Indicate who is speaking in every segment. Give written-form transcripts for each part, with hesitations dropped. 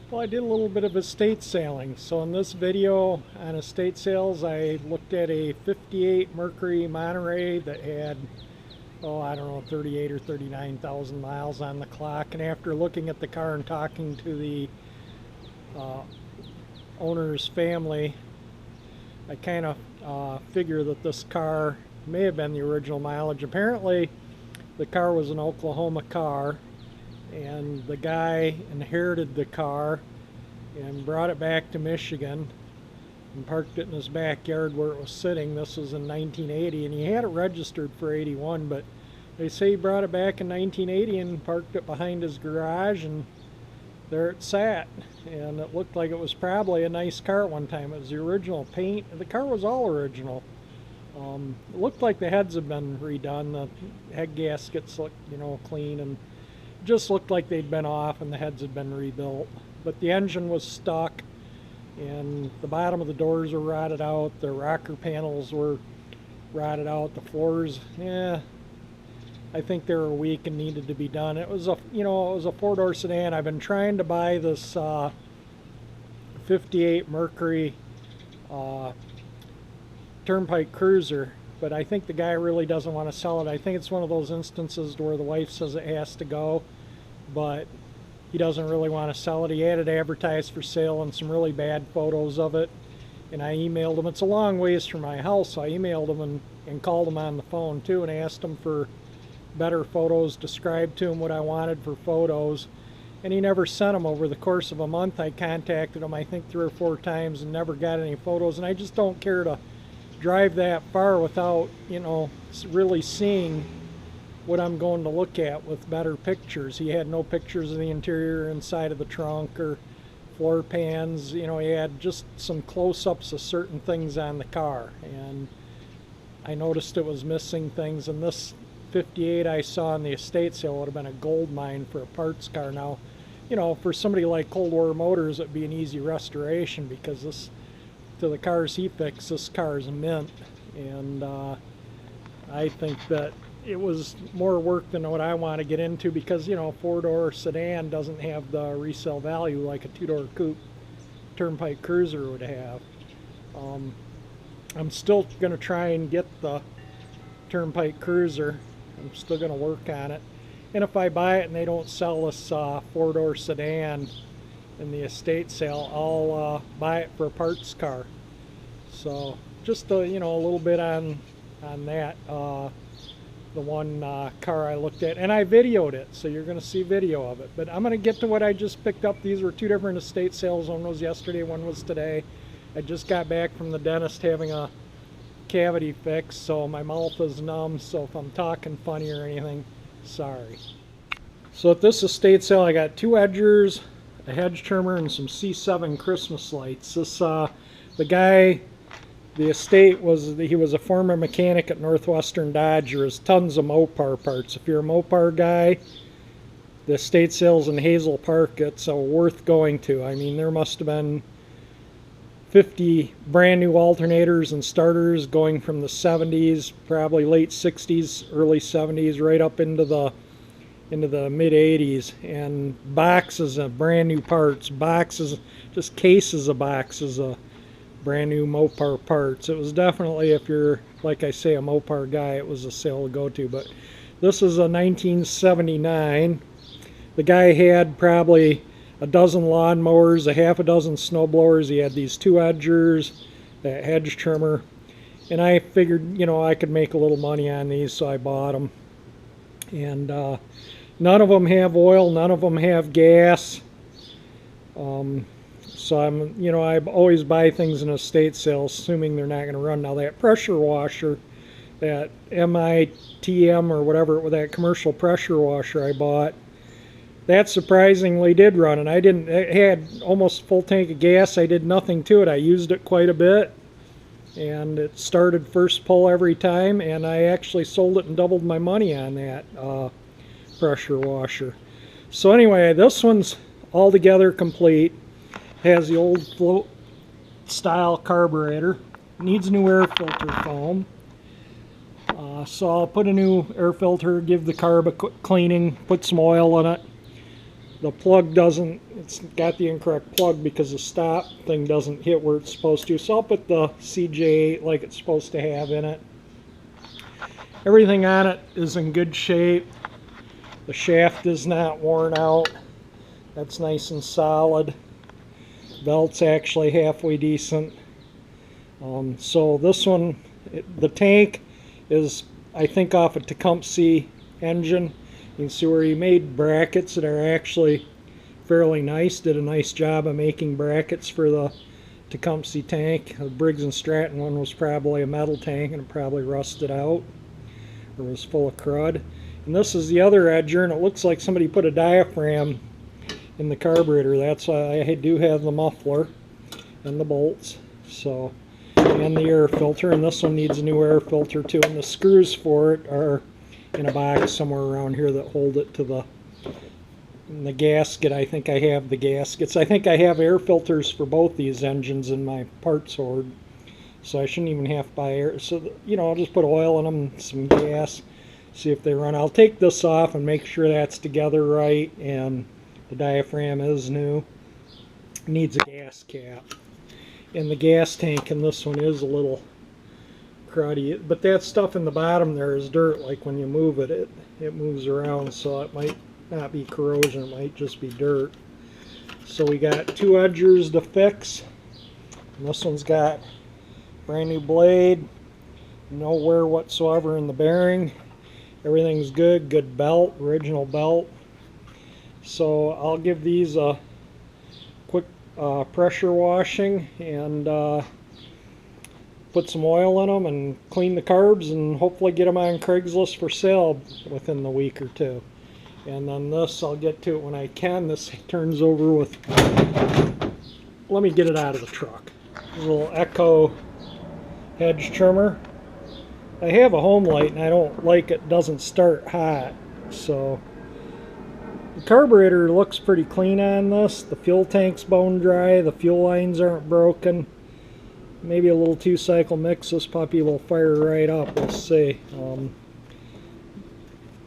Speaker 1: Well, I did a little bit of estate sailing. So in this video on estate sales, I looked at a 58 Mercury Monterey that had, oh, I don't know, 38 or 39,000 miles on the clock. And after looking at the car and talking to the uh, owner's family, I kind of figure that this car may have been the original mileage. Apparently, the car was an Oklahoma car, and the guy inherited the car and brought it back to Michigan and parked it in his backyard where it was sitting. This was in 1980, and he had it registered for 81, but they say he brought it back in 1980 and parked it behind his garage, and there it sat. And it looked like it was probably a nice car at one time. It was the original paint. The car was all original. It looked like the heads had been redone. The head gaskets looked, clean, and just looked like they'd been off and the heads had been rebuilt. But the engine was stuck, and the bottom of the doors were rotted out. The rocker panels were rotted out. The floors, I think they were weak and needed to be done. It was a four-door sedan. I've been trying to buy this 58 Mercury Turnpike Cruiser, but I think the guy really doesn't want to sell it. I think it's one of those instances where the wife says it has to go, but he doesn't really want to sell it. He had it advertised for sale and some really bad photos of it, and I emailed him. It's a long ways from my house, so I emailed him and called him on the phone too and asked him for better photos, described to him what I wanted for photos, and he never sent them. Over the course of a month, I contacted him I think 3 or 4 times and never got any photos, and I just don't care to drive that far without really seeing what I'm going to look at with better pictures. He had no pictures of the interior, inside of the trunk, or floor pans. He had just some close-ups of certain things on the car, and I noticed it was missing things. And this 58 I saw in the estate sale would have been a gold mine for a parts car. Now, for somebody like Cold War Motors, it'd be an easy restoration, because this, to the cars he fixed, this car is mint, and I think that it was more work than what I want to get into, because a four-door sedan doesn't have the resale value like a two-door coupe Turnpike Cruiser would have. I'm still going to try and get the Turnpike Cruiser. I'm still going to work on it, and if I buy it and they don't sell this four-door sedan in the estate sale, I'll buy it for a parts car. So just a little bit on that. The one car I looked at, and I videoed it, so you're going to see video of it. But I'm going to get to what I just picked up. These were 2 different estate sales. One was yesterday, one was today. I just got back from the dentist having a cavity fix, so my mouth is numb, so if I'm talking funny or anything, sorry. So at this estate sale, I got 2 edgers, a hedge trimmer, and some C7 Christmas lights. This the guy, the estate he was a former mechanic at Northwestern Dodge. There's tons of Mopar parts. If you're a Mopar guy, the estate sales in Hazel Park, it's worth going to. I mean, there must have been 50 brand new alternators and starters going from the 70s, probably late 60s, early 70s, right up into the mid 80s, and boxes of brand new parts, boxes, just cases of boxes of brand new Mopar parts. It was definitely, if you're, like I say, a Mopar guy, it was a sale to go to. But this is a 1979. The guy had probably a dozen lawnmowers, a half a dozen snowblowers. He had these 2 edgers, that hedge trimmer, and I figured I could make a little money on these, so I bought them. And none of them have oil, none of them have gas. So I always buy things in estate sales assuming they're not going to run. Now that pressure washer, that MITM or whatever, that commercial pressure washer I bought, that surprisingly did run, and it had almost full tank of gas. I did nothing to it. I used it quite a bit, and it started first pull every time, and I actually sold it and doubled my money on that pressure washer. So anyway, this one's altogether complete. Has the old float style carburetor. Needs new air filter foam. So I'll put a new air filter, give the carb a quick cleaning, put some oil in it. the plug doesn't, it's got the incorrect plug because the stop thing doesn't hit where it's supposed to. So I'll put the CJ8 like it's supposed to have in it. Everything on it is in good shape. The shaft is not worn out. That's nice and solid. Belt's actually halfway decent. So this one, the tank is, I think, off a Tecumseh engine. You can see where he made brackets that are actually fairly nice. Did a nice job of making brackets for the Tecumseh tank. The Briggs & Stratton one was probably a metal tank and it probably rusted out or was full of crud. And this is the other edger, and it looks like somebody put a diaphragm in the carburetor. That's why I do have the muffler and the bolts, so, and the air filter, and this one needs a new air filter too, and the screws for it are in a box somewhere around here that hold it to the gasket. I think I have the gaskets. I think I have air filters for both these engines in my parts hoard, so I shouldn't even have to buy air. So, you know, I'll just put oil in them, some gas, see if they run. I'll take this off and make sure that's together right, and the diaphragm is new. Needs a gas cap. And the gas tank in this one is a little cruddy. But that stuff in the bottom there is dirt. Like when you move it, it moves around, so it might not be corrosion, it might just be dirt. So we got two edgers to fix. And this one's got brand new blade, no wear whatsoever in the bearing. Everything's good, good belt, original belt. So I'll give these a quick pressure washing and put some oil in them and clean the carbs and hopefully get them on Craigslist for sale within the week or two. And then this, I'll get to it when I can. This turns over with, let me get it out of the truck. A little Echo hedge trimmer. I have a home light and I don't like it, doesn't start hot, so the carburetor looks pretty clean on this. The fuel tank's bone dry, the fuel lines aren't broken. Maybe a little 2-cycle mix, this puppy will fire right up, we'll see.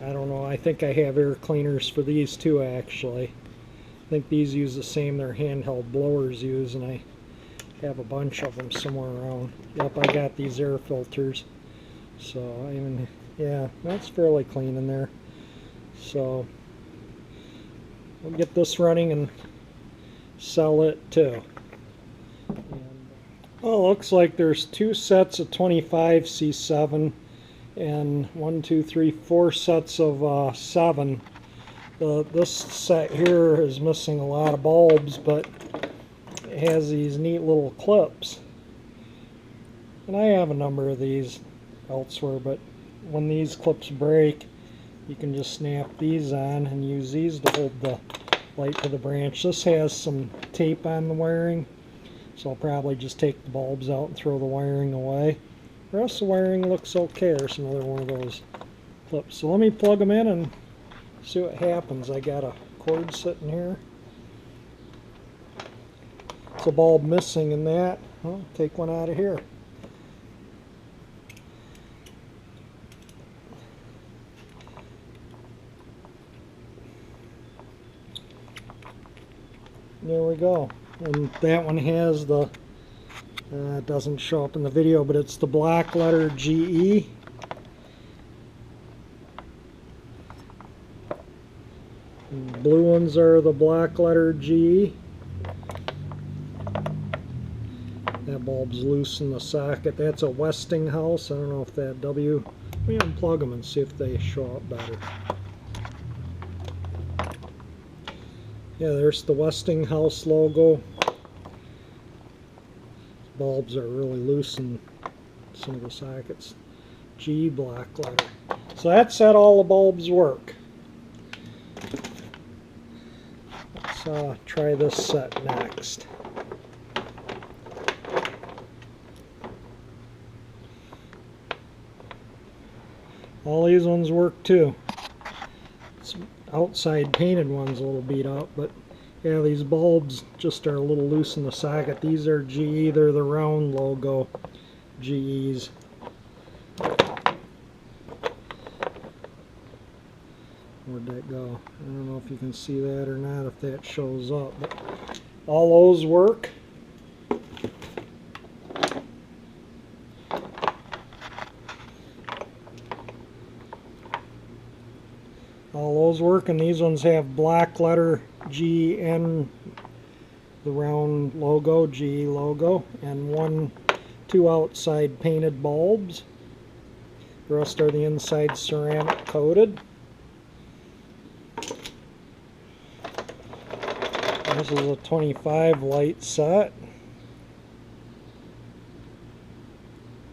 Speaker 1: I don't know, I think I have air cleaners for these too actually. I think these use the same their handheld blowers use, and I have a bunch of them somewhere around. Yep, I got these air filters. So, I mean, yeah, that's fairly clean in there. So, we'll get this running and sell it too. And, oh, looks like there's two sets of 25 C7 and 4 sets of 7. This set here is missing a lot of bulbs, but it has these neat little clips. And I have a number of these elsewhere, but when these clips break, you can just snap these on and use these to hold the light to the branch. This has some tape on the wiring, so I'll probably just take the bulbs out and throw the wiring away. The rest of the wiring looks okay. There's another one of those clips. So let me plug them in and see what happens. I got a cord sitting here. It's a bulb missing in that. I'll take one out of here. There we go. And that one has the, it doesn't show up in the video, but it's the black letter GE. And the blue ones are the black letter GE. That bulb's loose in the socket. That's a Westinghouse. I don't know if that W. Let me unplug them and see if they show up better. Yeah, there's the Westinghouse logo. Bulbs are really loose in some of the sockets. G black letter. So that's how all the bulbs work. Let's try this set next. All these ones work too. Outside painted one's a little beat up, but yeah, these bulbs just are a little loose in the socket. These are GE, they're the round logo GEs. Where'd that go? I don't know if you can see that or not, if that shows up. But all those work. All those work, and these ones have black letter GN, the round logo, GE logo, and two outside painted bulbs. The rest are the inside ceramic coated. This is a 25 light set.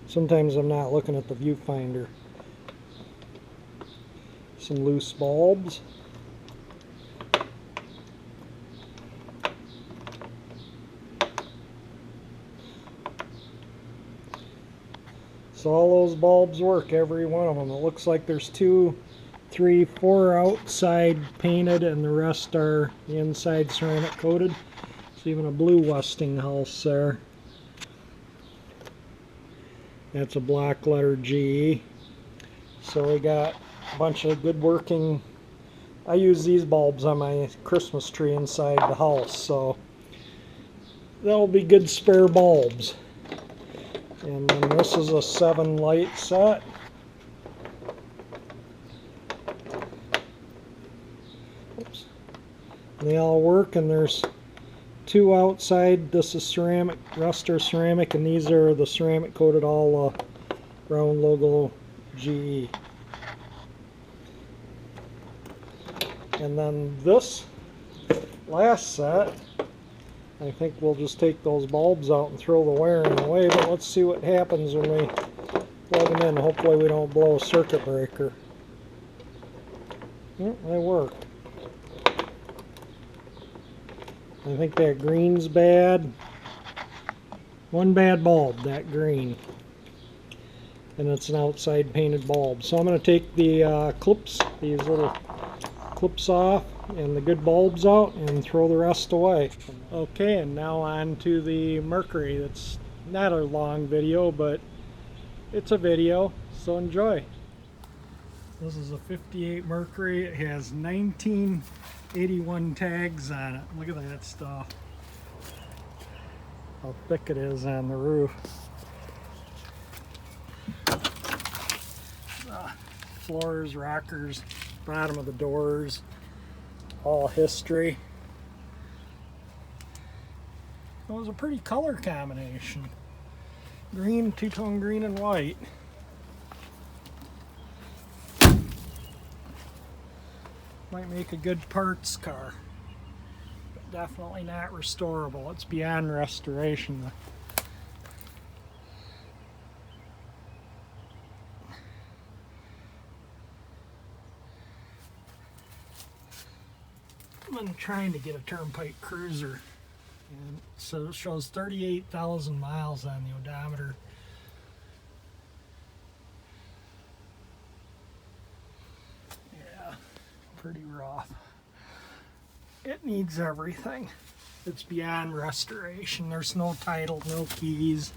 Speaker 1: Sometimes I'm not looking at the viewfinder. Some loose bulbs. So all those bulbs work, every one of them. It looks like there's 2, 3, 4 outside painted, and the rest are the inside ceramic coated. There's even a blue Westinghouse there. That's a black letter GE. So we got a bunch of good working. I use these bulbs on my Christmas tree inside the house, so that'll be good spare bulbs. And then this is a 7 light set. Oops. And they all work, and there's 2 outside. This is ceramic, rest are ceramic, and these are the ceramic coated all round logo GE. And then this last set, I think we'll just take those bulbs out and throw the wiring away, but let's see what happens when we plug them in. Hopefully we don't blow a circuit breaker. Yep, they work. I think that green's bad. One bad bulb, that green. And it's an outside painted bulb. So I'm going to take the clips, these little clips off, and the good bulbs out, and throw the rest away. Okay, and now on to the Mercury. It's not a long video, but it's a video, so enjoy. This is a 58 Mercury. It has 1981 tags on it. Look at that stuff. How thick it is on the roof. Floors, rockers, bottom of the doors, all history. It was a pretty color combination. Green, two-tone green and white. Might make a good parts car. But definitely not restorable. It's beyond restoration. I'm trying to get a Turnpike Cruiser, and so it shows 38,000 miles on the odometer. Yeah, pretty rough. It needs everything. It's beyond restoration. There's no title, no keys.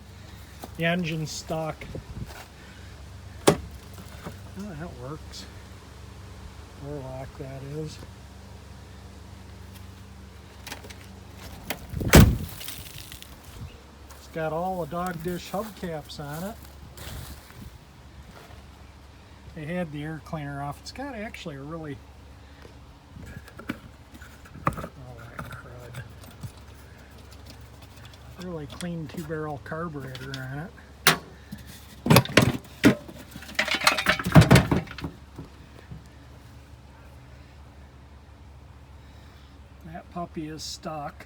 Speaker 1: The engine's stuck. Oh, that works. Door lock, that is. It's got all the dog dish hubcaps on it. They had the air cleaner off. It's got actually a really, really clean 2-barrel carburetor on it. That puppy is stuck.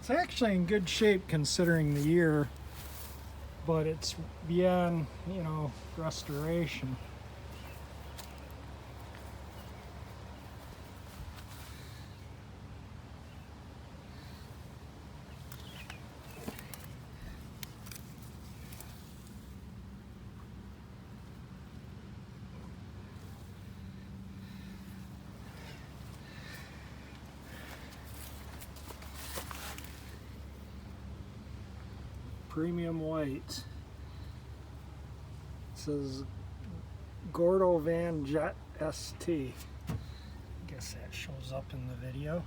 Speaker 1: It's actually in good shape considering the year, but it's beyond, you know, restoration. Premium white. It says Gordo Van Jet ST. Guess that shows up in the video.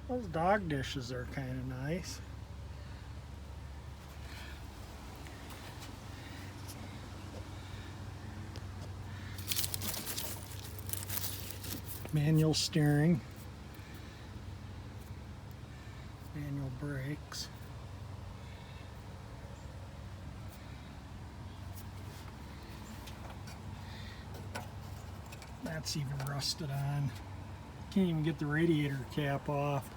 Speaker 1: Those dog dishes are kind of nice. Manual steering, manual brakes. That's even rusted on. Can't even get the radiator cap off.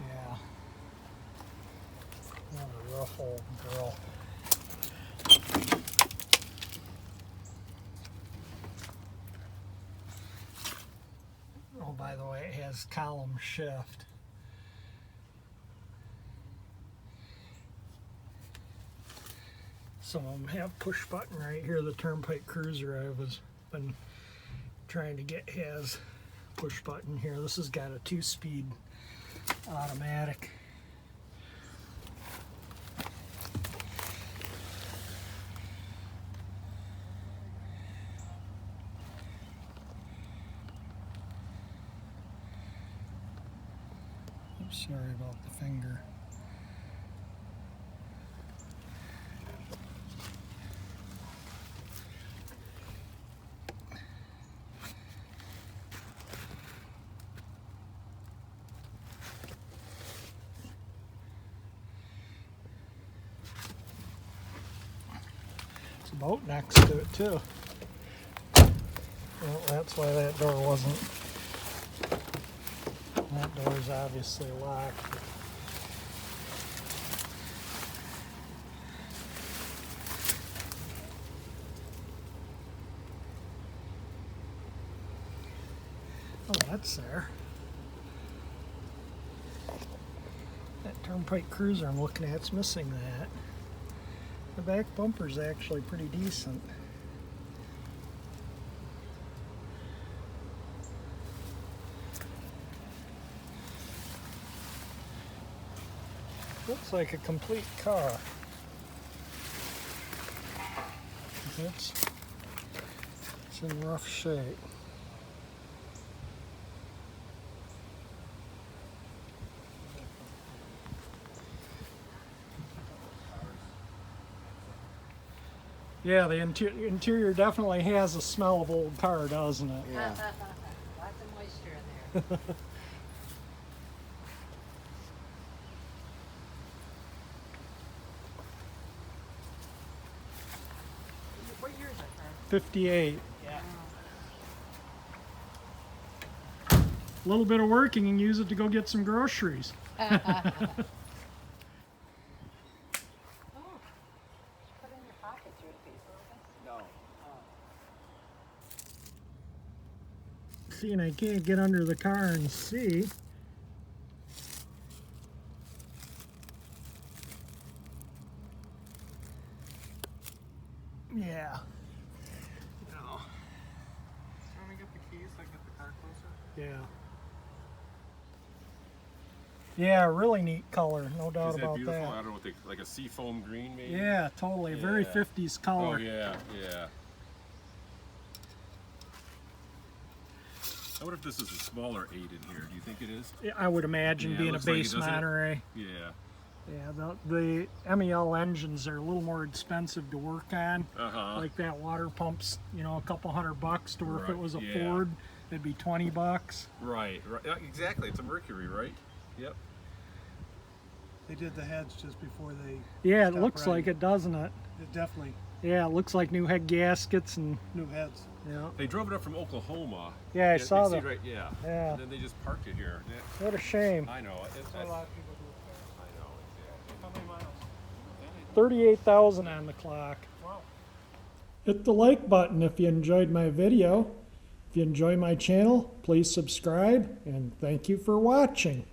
Speaker 1: Yeah. What a rough old girl. Oh, by the way, it has column shift. Some of them have push button right here. The Turnpike Cruiser I was been trying to get has push button here. This has got a 2-speed automatic. I'm sorry about the finger. There's a boat next to it too. Well, that's why that door wasn't. That door is obviously locked. Oh, that's there. That Turnpike Cruiser I'm looking at's missing that. The back bumper's actually pretty decent. Looks like a complete car. It's in rough shape. Yeah, the interior definitely has a smell of old car, doesn't it?
Speaker 2: Yeah.
Speaker 3: Lots of moisture in there. What year is that car?
Speaker 1: 58.
Speaker 3: Yeah.
Speaker 1: A little bit of work and you can use it to go get some groceries. See, and I can't get under the car and see. Yeah. No.
Speaker 2: Let me get the keys so I can get the car closer.
Speaker 1: Yeah. Yeah, really neat color, no doubt
Speaker 2: Is that
Speaker 1: about
Speaker 2: beautiful?
Speaker 1: that.
Speaker 2: I don't know what they, like a seafoam green maybe?
Speaker 1: Yeah, totally. Very
Speaker 2: Yeah.
Speaker 1: 50s color.
Speaker 2: Oh yeah, yeah. I wonder if this is a smaller 8 in here. Do you think it is?
Speaker 1: I would imagine
Speaker 2: Yeah,
Speaker 1: being a
Speaker 2: looks like it,
Speaker 1: base
Speaker 2: doesn't it?
Speaker 1: Monterey.
Speaker 2: Yeah.
Speaker 1: Yeah, the MEL engines are a little more expensive to work on. Like that water pump's, you know, a couple $100 to where if it
Speaker 2: Right,
Speaker 1: was a
Speaker 2: yeah.
Speaker 1: Ford, it'd be $20.
Speaker 2: Right, right. Yeah, exactly. It's a Mercury, right? Yep.
Speaker 4: They did the heads just before they.
Speaker 1: Yeah, it
Speaker 4: stopped
Speaker 1: looks like
Speaker 4: riding.
Speaker 1: it, doesn't it?
Speaker 4: It definitely
Speaker 1: Yeah, it looks like new head gaskets and
Speaker 4: new heads.
Speaker 1: yeah.
Speaker 2: They drove it up from Oklahoma.
Speaker 1: Yeah, I saw
Speaker 2: you see
Speaker 1: that.
Speaker 2: right, yeah.
Speaker 1: Yeah.
Speaker 2: And then they just parked it here. Yeah,
Speaker 1: What a shame.
Speaker 2: I know.
Speaker 4: A lot of people do it
Speaker 2: I know. Exactly.
Speaker 4: How many miles?
Speaker 1: 38,000 on the clock.
Speaker 4: Wow.
Speaker 1: Hit the like button if you enjoyed my video. If you enjoy my channel, please subscribe, and thank you for watching.